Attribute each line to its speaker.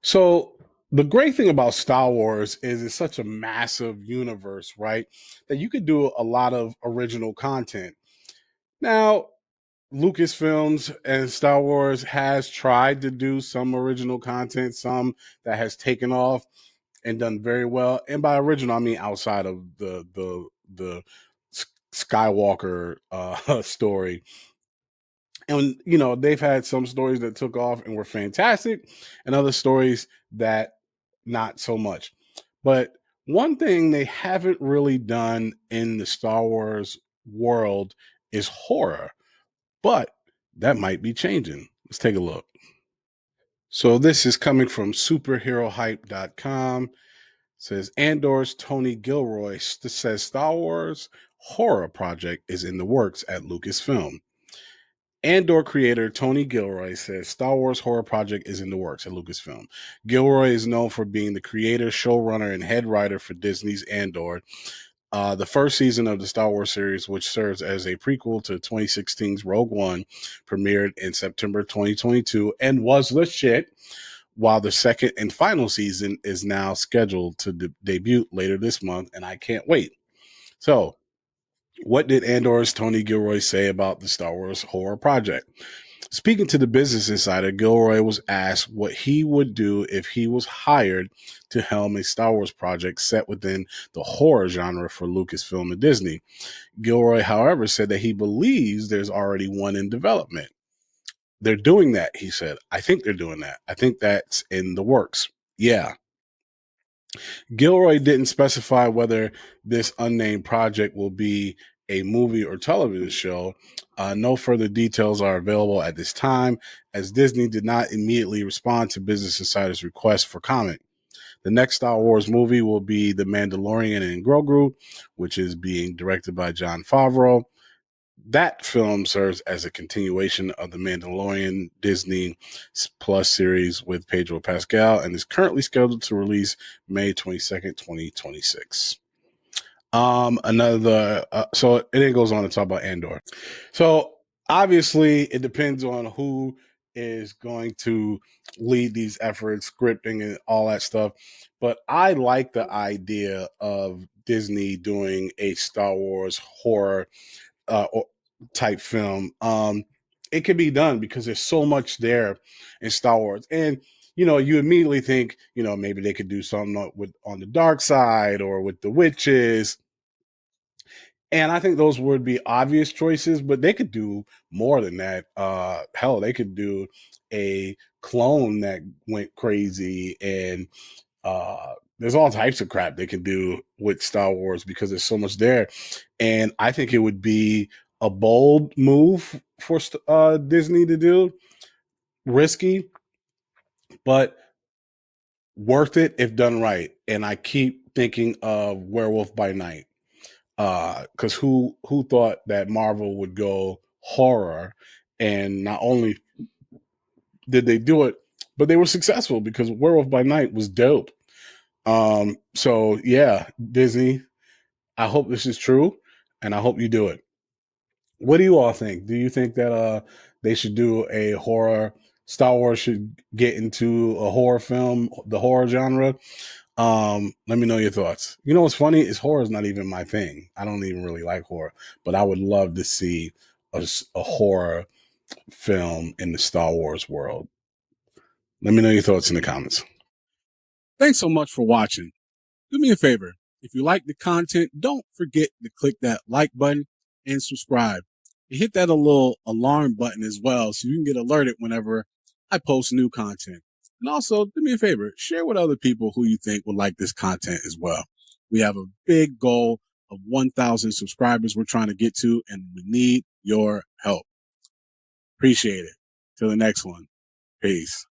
Speaker 1: So the great thing about Star Wars is it's such a massive universe, right? That you could do a lot of original content. Now, Lucasfilms and Star Wars has tried to do some original content, some that has taken off and done very well. And by original, I mean outside of the Skywalker story. And they've had some stories that took off and were fantastic, and other stories that not so much. But one thing they haven't really done in the Star Wars world is horror, but that might be changing. Let's take a look. So this is coming from superherohype.com. It says Andor's Tony Gilroy says Star Wars horror project is in the works at Lucasfilm. Andor creator Tony Gilroy says Star Wars horror project is in the works at Lucasfilm. Gilroy is known for being the creator, showrunner, and head writer for Disney's Andor, the first season of the Star Wars series, which serves as a prequel to 2016's Rogue One, premiered in September 2022 and was the shit, while the second and final season is now scheduled to debut later this month, and I can't wait. So, what did Andor's Tony Gilroy say about the Star Wars horror project? Speaking to the Business Insider, Gilroy was asked what he would do if he was hired to helm a Star Wars project set within the horror genre for Lucasfilm and Disney. Gilroy, however, said that he believes there's already one in development. They're doing that, he said. I think they're doing that. I think that's in the works. Yeah. Gilroy didn't specify whether this unnamed project will be a movie or television show. No further details are available at this time, as Disney did not immediately respond to Business Insider's request for comment. The next Star Wars movie will be The Mandalorian and Grogu, which is being directed by Jon Favreau. That film serves as a continuation of the Mandalorian Disney Plus series with Pedro Pascal and is currently scheduled to release May 22nd, 2026. So it then goes on to talk about Andor. So obviously it depends on who is going to lead these efforts, scripting and all that stuff. But I like the idea of Disney doing a Star Wars horror uh, type film. It can be done because there's so much there in Star Wars, and you immediately think, maybe they could do something with on the dark side or with the witches, and I think those would be obvious choices, but they could do more than that. Hell, they could do a clone that went crazy, and there's all types of crap they can do with Star Wars because there's so much there. And I think it would be a bold move for Disney to do, risky, but worth it if done right. And I keep thinking of Werewolf by Night, because who thought that Marvel would go horror, and not only did they do it, but they were successful because Werewolf by Night was dope. So yeah, Disney, I hope this is true, and I hope you do it. What do you all think? Do you think that they should do a horror? Star Wars should get into a horror film, the horror genre. Let me know your thoughts. You know what's funny is horror is not even my thing. I don't even really like horror, but I would love to see a horror film in the Star Wars world. Let me know your thoughts in the comments. Thanks so much for watching. Do me a favor. If you like the content, don't forget to click that like button and subscribe. And hit that little alarm button as well so you can get alerted whenever I post new content. And also, do me a favor, share with other people who you think would like this content as well. We have a big goal of 1,000 subscribers we're trying to get to, and we need your help. Appreciate it. Till the next one. Peace.